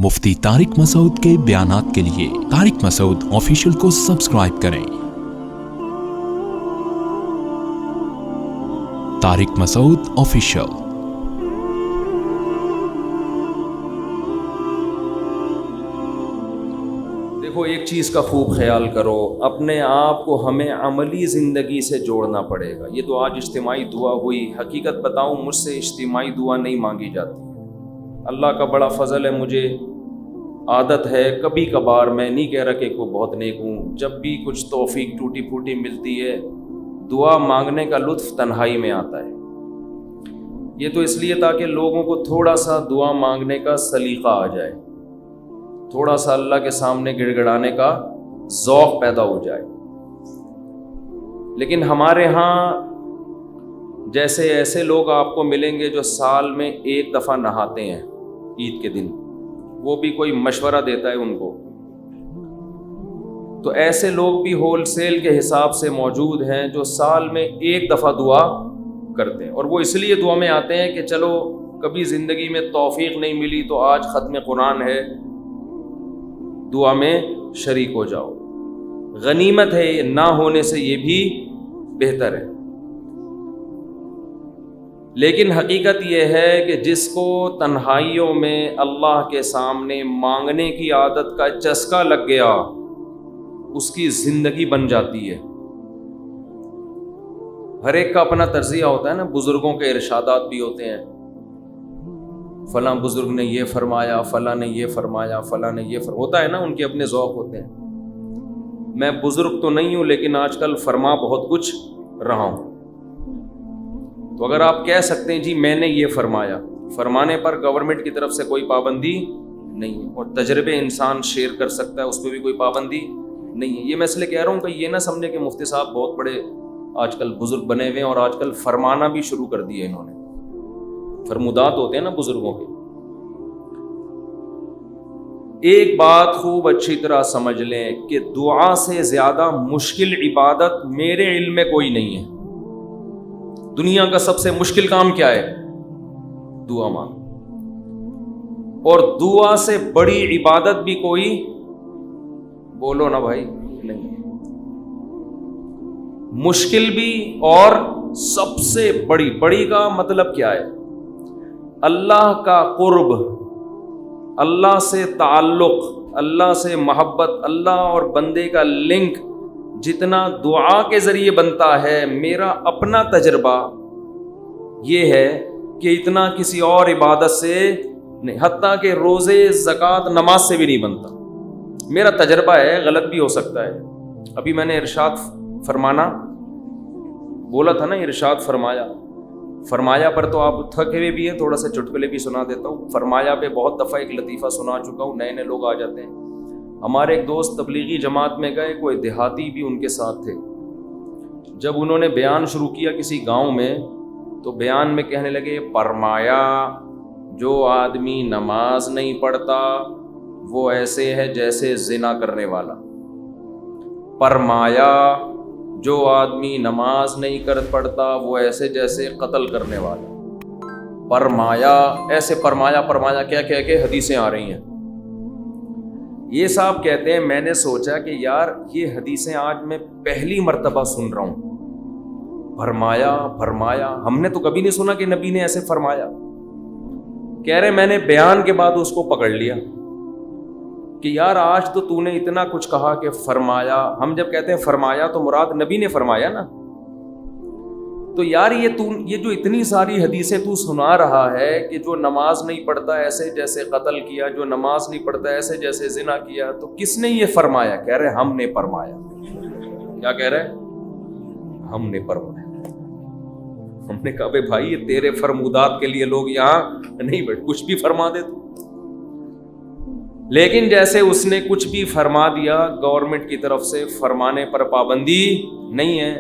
مفتی طارق مسعود کے بیانات کے لیے طارق مسعود آفیشیل کو سبسکرائب کریں۔ طارق مسعود آفیشیل۔ دیکھو، ایک چیز کا خوب خیال کرو، اپنے آپ کو ہمیں عملی زندگی سے جوڑنا پڑے گا۔ یہ تو آج اجتماعی دعا ہوئی، حقیقت بتاؤں مجھ سے اجتماعی دعا نہیں مانگی جاتی۔ اللہ کا بڑا فضل ہے، مجھے عادت ہے کبھی کبھار، میں نہیں کہہ رہا کہ کوئی بہت نیک ہوں، جب بھی کچھ توفیق ٹوٹی پھوٹی ملتی ہے دعا مانگنے کا لطف تنہائی میں آتا ہے۔ یہ تو اس لیے تاکہ لوگوں کو تھوڑا سا دعا مانگنے کا سلیقہ آ جائے، تھوڑا سا اللہ کے سامنے گڑ گڑانے کا ذوق پیدا ہو جائے۔ لیکن ہمارے ہاں جیسے ایسے لوگ آپ کو ملیں گے جو سال میں ایک دفعہ نہاتے ہیں عید کے دن، وہ بھی کوئی مشورہ دیتا ہے ان کو، تو ایسے لوگ بھی ہول سیل کے حساب سے موجود ہیں جو سال میں ایک دفعہ دعا کرتے ہیں، اور وہ اس لیے دعا میں آتے ہیں کہ چلو کبھی زندگی میں توفیق نہیں ملی تو آج ختم قرآن ہے، دعا میں شریک ہو جاؤ۔ غنیمت ہے، یہ نہ ہونے سے یہ بھی بہتر ہے۔ لیکن حقیقت یہ ہے کہ جس کو تنہائیوں میں اللہ کے سامنے مانگنے کی عادت کا چسکا لگ گیا، اس کی زندگی بن جاتی ہے۔ ہر ایک کا اپنا طرزیہ ہوتا ہے نا، بزرگوں کے ارشادات بھی ہوتے ہیں، فلاں بزرگ نے یہ فرمایا، فلاں نے یہ فرمایا، فلاں نے یہ ہوتا ہے نا، ان کے اپنے ذوق ہوتے ہیں۔ میں بزرگ تو نہیں ہوں لیکن آج کل فرما بہت کچھ رہا ہوں، تو اگر آپ کہہ سکتے ہیں جی میں نے یہ فرمایا، فرمانے پر گورنمنٹ کی طرف سے کوئی پابندی نہیں ہے، اور تجربے انسان شیئر کر سکتا ہے، اس پہ بھی کوئی پابندی نہیں ہے۔ یہ میں اس لیے کہہ رہا ہوں کہ یہ نہ سمجھے کہ مفتی صاحب بہت بڑے آج کل بزرگ بنے ہوئے ہیں اور آج کل فرمانا بھی شروع کر دیے انہوں نے۔ فرمودات ہوتے ہیں نا بزرگوں کے۔ ایک بات خوب اچھی طرح سمجھ لیں کہ دعا سے زیادہ مشکل عبادت میرے علم میں کوئی نہیں ہے۔ دنیا کا سب سے مشکل کام کیا ہے؟ دعا مانگ۔ اور دعا سے بڑی عبادت بھی کوئی، بولو نا بھائی، نہیں۔ مشکل بھی اور سب سے بڑی کا مطلب کیا ہے؟ اللہ کا قرب، اللہ سے تعلق، اللہ سے محبت، اللہ اور بندے کا لنک جتنا دعا کے ذریعے بنتا ہے، میرا اپنا تجربہ یہ ہے کہ اتنا کسی اور عبادت سے نہیں، حتیٰ کہ روزے، زکوٰۃ، نماز سے بھی نہیں بنتا۔ میرا تجربہ ہے، غلط بھی ہو سکتا ہے۔ ابھی میں نے ارشاد فرمانا بولا تھا نا، ارشاد فرمایا پر تو آپ تھکے ہوئے بھی ہیں، تھوڑا سا چٹکلے بھی سنا دیتا ہوں۔ فرمایا پہ بہت دفعہ ایک لطیفہ سنا چکا ہوں، نئے لوگ آ جاتے ہیں۔ ہمارے ایک دوست تبلیغی جماعت میں گئے، کوئی دیہاتی بھی ان کے ساتھ تھے۔ جب انہوں نے بیان شروع کیا کسی گاؤں میں، تو بیان میں کہنے لگے، فرمایا جو آدمی نماز نہیں پڑھتا وہ ایسے ہے جیسے زنا کرنے والا۔ فرمایا جو آدمی نماز نہیں پڑھتا وہ ایسے جیسے قتل کرنے والا۔ فرمایا، ایسے فرمایا کیا کہہ کے حدیثیں آ رہی ہیں۔ یہ صاحب کہتے ہیں میں نے سوچا کہ یار یہ حدیثیں آج میں پہلی مرتبہ سن رہا ہوں۔ فرمایا ہم نے تو کبھی نہیں سنا کہ نبی نے ایسے فرمایا۔ کہہ رہے میں نے بیان کے بعد اس کو پکڑ لیا کہ یار آج تو نے اتنا کچھ کہا کہ فرمایا، ہم جب کہتے ہیں فرمایا تو مراد نبی نے فرمایا نا، تو یار یہ جو اتنی ساری حدیثیں تو سنا رہا ہے کہ جو نماز نہیں پڑھتا ایسے جیسے قتل کیا، جو نماز نہیں پڑھتا ایسے جیسے زنا کیا، تو کس نے یہ فرمایا؟ کہہ رہے ہم نے فرمایا۔ کیا کہہ رہے؟ ہم نے فرمایا۔ ہم نے کہا بے بھائی یہ تیرے فرمودات کے لیے لوگ یہاں نہیں بیٹھ، کچھ بھی فرما دے تو۔ لیکن جیسے اس نے کچھ بھی فرما دیا، گورنمنٹ کی طرف سے فرمانے پر پابندی نہیں ہے،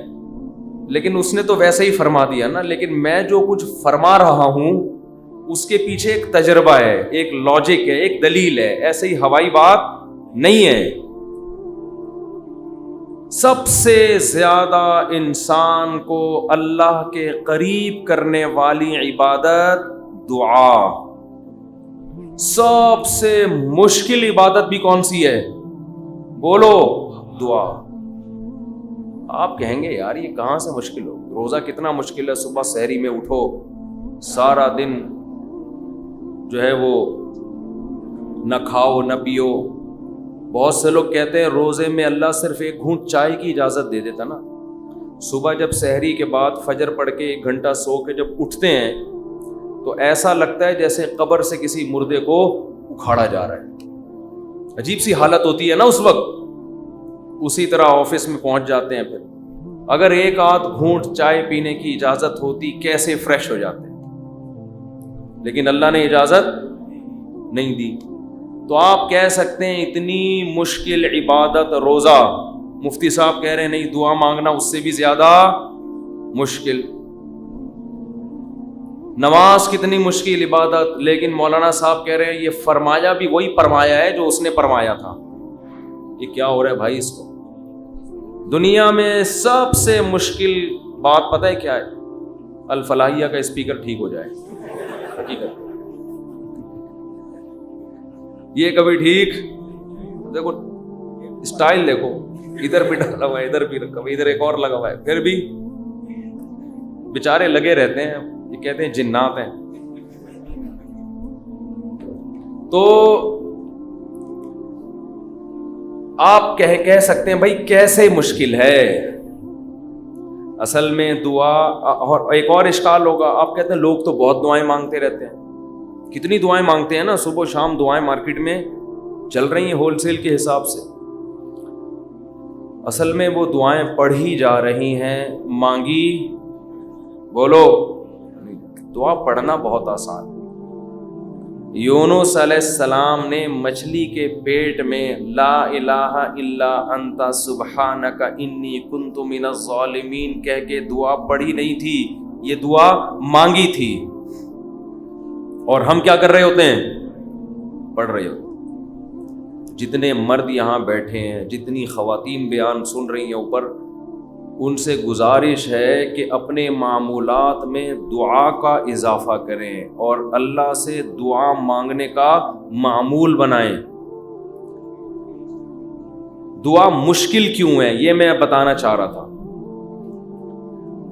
لیکن اس نے تو ویسے ہی فرما دیا نا۔ لیکن میں جو کچھ فرما رہا ہوں اس کے پیچھے ایک تجربہ ہے، ایک لاجک ہے، ایک دلیل ہے، ایسے ہی ہوائی بات نہیں ہے۔ سب سے زیادہ انسان کو اللہ کے قریب کرنے والی عبادت دعا، سب سے مشکل عبادت بھی کون سی ہے؟ بولو، دعا۔ آپ کہیں گے یار یہ کہاں سے مشکل ہو، روزہ کتنا مشکل ہے، صبح سحری میں اٹھو، سارا دن جو ہے وہ نہ کھاؤ نہ پیو۔ بہت سے لوگ کہتے ہیں روزے میں اللہ صرف ایک گھونٹ چائے کی اجازت دے دیتا نا۔ صبح جب سحری کے بعد فجر پڑھ کے 1 گھنٹہ سو کے جب اٹھتے ہیں تو ایسا لگتا ہے جیسے قبر سے کسی مردے کو اکھاڑا جا رہا ہے، عجیب سی حالت ہوتی ہے نا اس وقت۔ اسی طرح آفس میں پہنچ جاتے ہیں، پھر اگر 1 آدھ گھونٹ چائے پینے کی اجازت ہوتی کیسے فریش ہو جاتے ہیں، لیکن اللہ نے اجازت نہیں دی۔ تو آپ کہہ سکتے ہیں اتنی مشکل عبادت روزہ، مفتی صاحب کہہ رہے ہیں نہیں، دعا مانگنا اس سے بھی زیادہ مشکل۔ نماز کتنی مشکل عبادت، لیکن مولانا صاحب کہہ رہے ہیں یہ فرمایا بھی وہی فرمایا ہے جو اس نے فرمایا تھا۔ یہ کیا ہو رہا ہے بھائی؟ اس کو دنیا میں سب سے مشکل بات پتہ ہے کیا ہے؟ الفلاحیہ کا اسپیکر ٹھیک ہو جائے، حقیقت یہ کبھی ٹھیک، دیکھو اسٹائل دیکھو، ادھر بھی ڈالا ہوا ہے، ادھر بھی رکھا ہوا ہے، ادھر ایک اور لگا ہوا ہے، پھر بھی بیچارے لگے رہتے ہیں، یہ کہتے ہیں جنات ہیں۔ تو آپ کہہ سکتے ہیں بھائی کیسے مشکل ہے؟ اصل میں دعا، اور ایک اور اشکال ہوگا، آپ کہتے ہیں لوگ تو بہت دعائیں مانگتے رہتے ہیں، کتنی دعائیں مانگتے ہیں نا، صبح و شام دعائیں مارکیٹ میں چل رہی ہیں ہول سیل کے حساب سے۔ اصل میں وہ دعائیں پڑھی جا رہی ہیں، مانگی بولو۔ دعا پڑھنا بہت آسان ہے۔ یونس علیہ السلام نے مچھلی کے پیٹ میں لا الہ الا انت سبحانک انی کنت من الظالمین کہہ کے دعا پڑھی نہیں تھی، یہ دعا مانگی تھی۔ اور ہم کیا کر رہے ہوتے ہیں؟ پڑھ رہے ہوتے ہیں۔ جتنے مرد یہاں بیٹھے ہیں، جتنی خواتین بیان سن رہی ہیں اوپر، ان سے گزارش ہے کہ اپنے معمولات میں دعا کا اضافہ کریں اور اللہ سے دعا مانگنے کا معمول بنائیں۔ دعا مشکل کیوں ہے یہ میں بتانا چاہ رہا تھا۔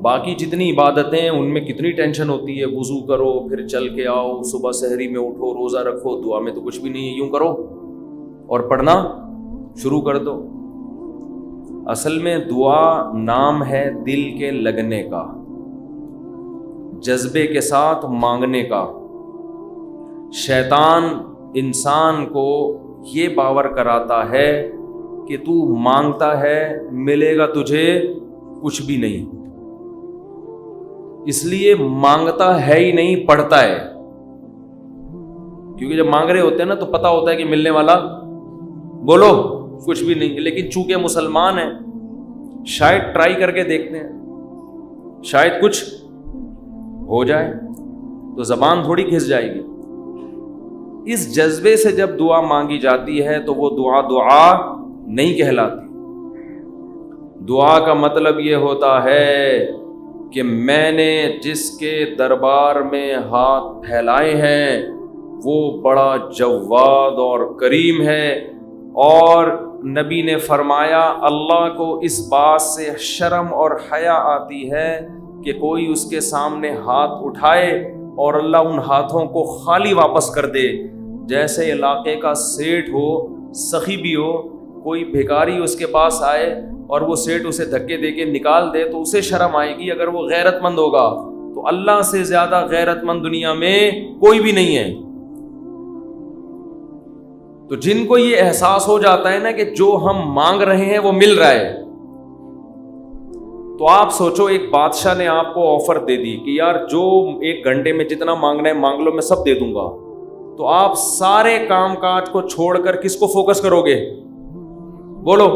باقی جتنی عبادتیں ہیں ان میں کتنی ٹینشن ہوتی ہے، وضو کرو، پھر چل کے آؤ، صبح سحری میں اٹھو، روزہ رکھو، دعا میں تو کچھ بھی نہیں ہے، یوں کرو اور پڑھنا شروع کر دو۔ اصل میں دعا نام ہے دل کے لگنے کا، جذبے کے ساتھ مانگنے کا۔ شیطان انسان کو یہ باور کراتا ہے کہ تو مانگتا ہے ملے گا تجھے کچھ بھی نہیں، اس لیے مانگتا ہے ہی نہیں، پڑھتا ہے۔ کیونکہ جب مانگ رہے ہوتے ہیں نا تو پتا ہوتا ہے کہ ملنے والا بولو کچھ بھی نہیں، لیکن چونکہ مسلمان ہیں شاید ٹرائی کر کے دیکھتے ہیں، شاید کچھ ہو جائے، تو زبان تھوڑی گھس جائے گی۔ اس جذبے سے جب دعا مانگی جاتی ہے تو وہ دعا نہیں کہلاتی۔ دعا کا مطلب یہ ہوتا ہے کہ میں نے جس کے دربار میں ہاتھ پھیلائے ہیں وہ بڑا جواد اور کریم ہے، اور نبی نے فرمایا اللہ کو اس بات سے شرم اور حیا آتی ہے کہ کوئی اس کے سامنے ہاتھ اٹھائے اور اللہ ان ہاتھوں کو خالی واپس کر دے۔ جیسے علاقے کا سیٹھ ہو، سخی بھی ہو، کوئی بھکاری اس کے پاس آئے اور وہ سیٹھ اسے دھکے دے کے نکال دے تو اسے شرم آئے گی اگر وہ غیرت مند ہوگا۔ تو اللہ سے زیادہ غیرت مند دنیا میں کوئی بھی نہیں ہے۔ تو جن کو یہ احساس ہو جاتا ہے نا کہ جو ہم مانگ رہے ہیں وہ مل رہا ہے، تو آپ سوچو ایک بادشاہ نے آپ کو آفر دے دی کہ یار جو 1 گھنٹے میں جتنا مانگنا ہے مانگ لو، میں سب دے دوں گا، تو آپ سارے کام کاج کو چھوڑ کر کس کو فوکس کرو گے؟ بولو۔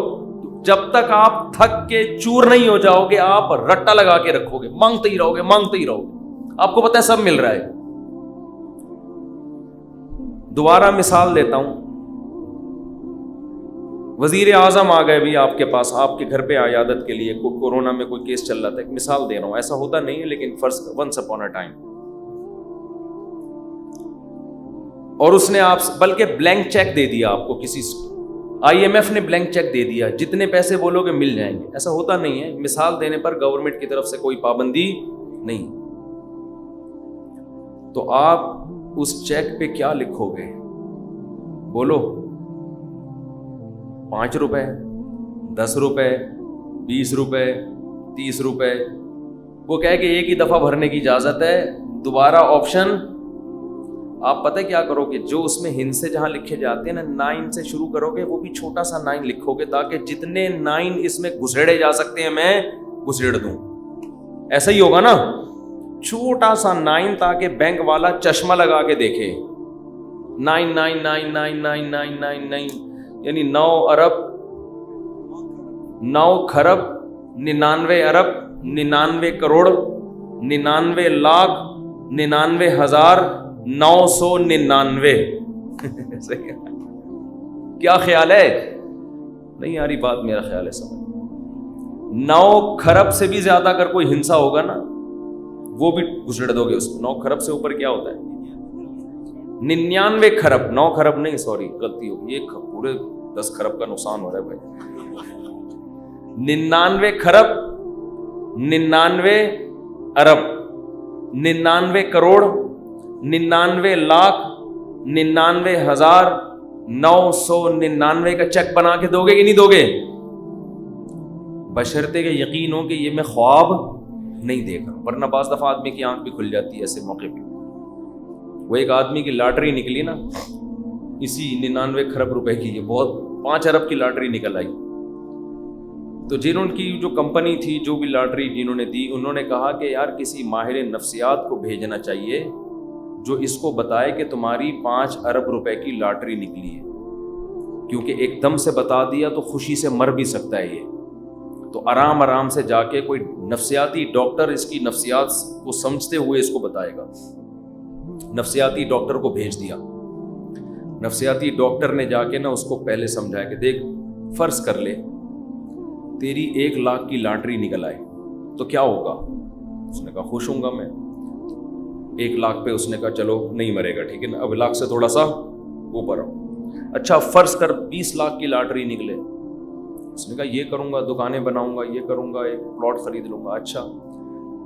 جب تک آپ تھک کے چور نہیں ہو جاؤ گے آپ رٹا لگا کے رکھو گے، مانگتے ہی رہو گے، مانگتے ہی رہو گے، آپ کو پتہ ہے سب مل رہا ہے۔ دوبارہ مثال دیتا ہوں، وزیر اعظم آ گئے بھی آپ کے پاس، آپ کے گھر پہ عیادت کے لیے، کورونا میں کوئی کیس چل رہا تھا، ایک مثال دے رہا ہوں، ایسا ہوتا نہیں ہے لیکن ونس اپون اے ٹائم اور اس نے آپ بلکہ بلینک چیک دے دیا آپ کو، کسی IMF نے بلینک چیک دے دیا، جتنے پیسے بولو گے مل جائیں گے. ایسا ہوتا نہیں ہے. مثال دینے پر گورنمنٹ کی طرف سے کوئی پابندی نہیں. تو آپ اس چیک پہ کیا لکھو گے؟ بولو. 5 روپے، 10 روپے، 20 روپے، 30 روپے. وہ کہے کہ ایک ہی دفعہ بھرنے کی اجازت ہے، دوبارہ آپشن. آپ پتہ کیا کرو گے؟ جو اس میں ہند سے جہاں لکھے جاتے ہیں نا، 9 سے شروع کرو گے، وہ بھی چھوٹا سا 9 لکھو گے تاکہ جتنے 9 اس میں گھسیڑے جا سکتے ہیں میں گھسیڑ دوں. ایسا ہی ہوگا نا، چھوٹا سا 9 تاکہ بینک والا چشمہ لگا کے دیکھے. 9 9 9 9 9 9 9 9 یعنی 9 ارب 9 کھرب 99 ارب 99 کروڑ 99 لاکھ 99,999. کیا خیال ہے؟ نہیں آ رہی بات؟ میرا خیال ہے سمجھ. 9 کھرب سے بھی زیادہ اگر کوئی ہنسا ہوگا نا، وہ بھی گھسڑ دو گے اس کو. 9 کھرب سے اوپر کیا ہوتا ہے؟ 99 کھرب. 9 کھرب نہیں، سوری غلطی ہوگی، یہ پورے 10 کھرب کا نقصان ہو رہا ہے بھائی. 99 کھرب 99 ارب 99 کروڑ 99 لاکھ 99,999 کا چیک بنا کے دو گے کہ نہیں دو گے؟ بشرطے کہ یقین ہو کہ یہ میں خواب نہیں دیکھ رہا. ورنہ بعض دفعہ آدمی کی آنکھ بھی کھل جاتی ہے ایسے موقع پہ. وہ ایک آدمی کی لاٹری نکلی نا، اسی 99 کھرب روپے کی، یہ بہت 5 ارب کی لاٹری نکل آئی. تو جنہوں کی جو کمپنی تھی، جو بھی لاٹری جنہوں نے دی، انہوں نے کہا کہ یار کسی ماہر نفسیات کو بھیجنا چاہیے جو اس کو بتائے کہ تمہاری 5 ارب روپے کی لاٹری نکلی ہے، کیونکہ ایک دم سے بتا دیا تو خوشی سے مر بھی سکتا ہے یہ. تو آرام آرام سے جا کے کوئی نفسیاتی ڈاکٹر اس کی نفسیات کو سمجھتے ہوئے اس کو بتائے گا. نفسیاتی ڈاکٹر کو بھیج دیا. نفسیاتی ڈاکٹر نے جا کے نا اس کو پہلے سمجھایا کہ دیکھ، فرض کر لے تیری 1 لاکھ کی لاٹری نکل آئے تو کیا ہوگا؟ اس نے کہا خوش ہوں گا میں. 1 لاکھ پہ اس نے کہا چلو نہیں مرے گا، ٹھیک ہے نا، اب لاکھ سے تھوڑا سا اوپر ہو. اچھا فرض کر 20 لاکھ کی لاٹری نکلے. اس نے کہا یہ کروں گا، دکانیں بناؤں گا، یہ کروں گا، ایک پلاٹ خرید لوں گا. اچھا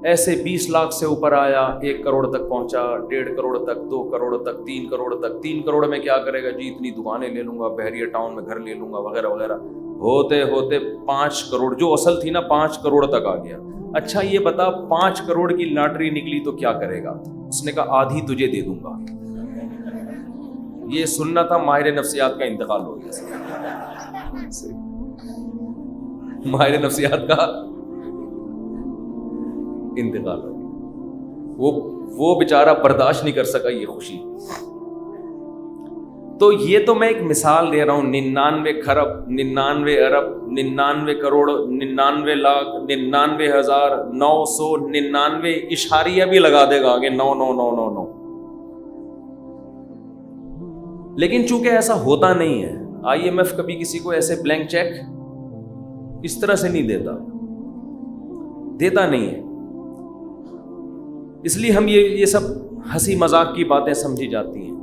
ایسے 20 لاکھ سے اوپر آیا، 1 کروڑ تک پہنچا، 1.5 کروڑ تک، 2 کروڑ تک، 3 کروڑ تک. 3 کروڑ میں کیا کرے گا جی؟ اتنی دکانیں لے لوں گا، بحریہ ٹاؤن میں گھر لے لوں گا، وغیرہ وغیرہ. ہوتے ہوتے 5 کروڑ جو اصل تھی نا 5 کروڑ تک آ گیا. اچھا یہ بتا 5 کروڑ کی لاٹری نکلی تو کیا کرے گا؟ اس نے کہا آدھی تجھے دے دوں گا. یہ سننا تھا ماہر نفسیات کا انتقال ہو گیا. ماہر نفسیات کا انتقال ہو گیا. وہ بیچارہ برداشت نہیں کر سکا یہ خوشی. تو یہ تو میں ایک مثال دے رہا ہوں. 99 کھرب 99 ارب 99 کروڑ 99 لاکھ 99,999 اشاریہ بھی لگا دے گا آگے 99999. لیکن چونکہ ایسا ہوتا نہیں ہے، IMF کبھی کسی کو ایسے بلینک چیک اس طرح سے نہیں دیتا نہیں ہے. اس لیے ہم یہ سب ہنسی مذاق کی باتیں سمجھی جاتی ہیں.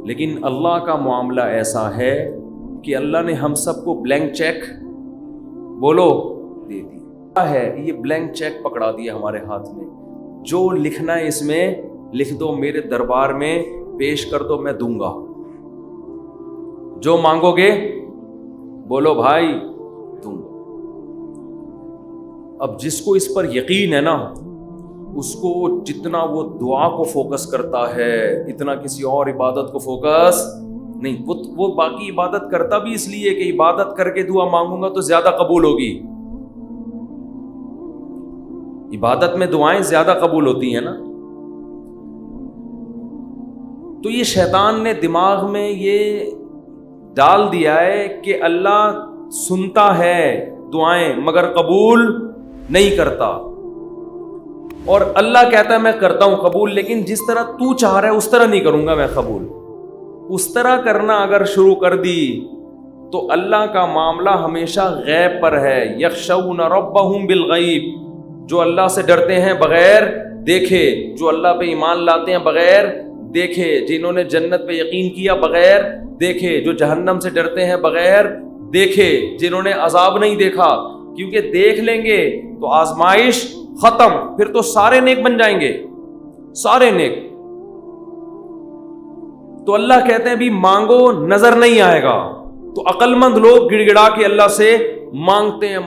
لیکن اللہ کا معاملہ ایسا ہے کہ اللہ نے ہم سب کو بلینک چیک بولو دے دیا ہے. یہ بلینک چیک پکڑا دیا ہمارے ہاتھ میں. جو لکھنا ہے اس میں لکھ دو، میرے دربار میں پیش کر دو، میں دوں گا. جو مانگو گے بولو بھائی دوں گا. اب جس کو اس پر یقین ہے نا، اس کو جتنا وہ دعا کو فوکس کرتا ہے اتنا کسی اور عبادت کو فوکس نہیں. وہ باقی عبادت کرتا بھی اس لیے کہ عبادت کر کے دعا مانگوں گا تو زیادہ قبول ہوگی. عبادت میں دعائیں زیادہ قبول ہوتی ہیں نا. تو یہ شیطان نے دماغ میں یہ ڈال دیا ہے کہ اللہ سنتا ہے دعائیں مگر قبول نہیں کرتا. اور اللہ کہتا ہے میں کرتا ہوں قبول، لیکن جس طرح تو چاہ رہا ہے اس طرح نہیں کروں گا میں قبول. اس طرح کرنا اگر شروع کر دی تو اللہ کا معاملہ ہمیشہ غیب پر ہے. یخشون ربہم بالغیب، جو اللہ سے ڈرتے ہیں بغیر دیکھے، جو اللہ پہ ایمان لاتے ہیں بغیر دیکھے جنہوں نے جنت پہ یقین کیا بغیر دیکھے، جو جہنم سے ڈرتے ہیں بغیر دیکھے، جنہوں نے عذاب نہیں دیکھا، کیونکہ دیکھ لیں گے تو آزمائش ختم، پھر تو سارے نیک بن جائیں گے، سارے نیک۔ تو اللہ کہتے ہیں بھی مانگو نظر نہیں آئے گا، تو عقل مند لوگ گڑ گڑا کے اللہ سے مانگتے ہیں۔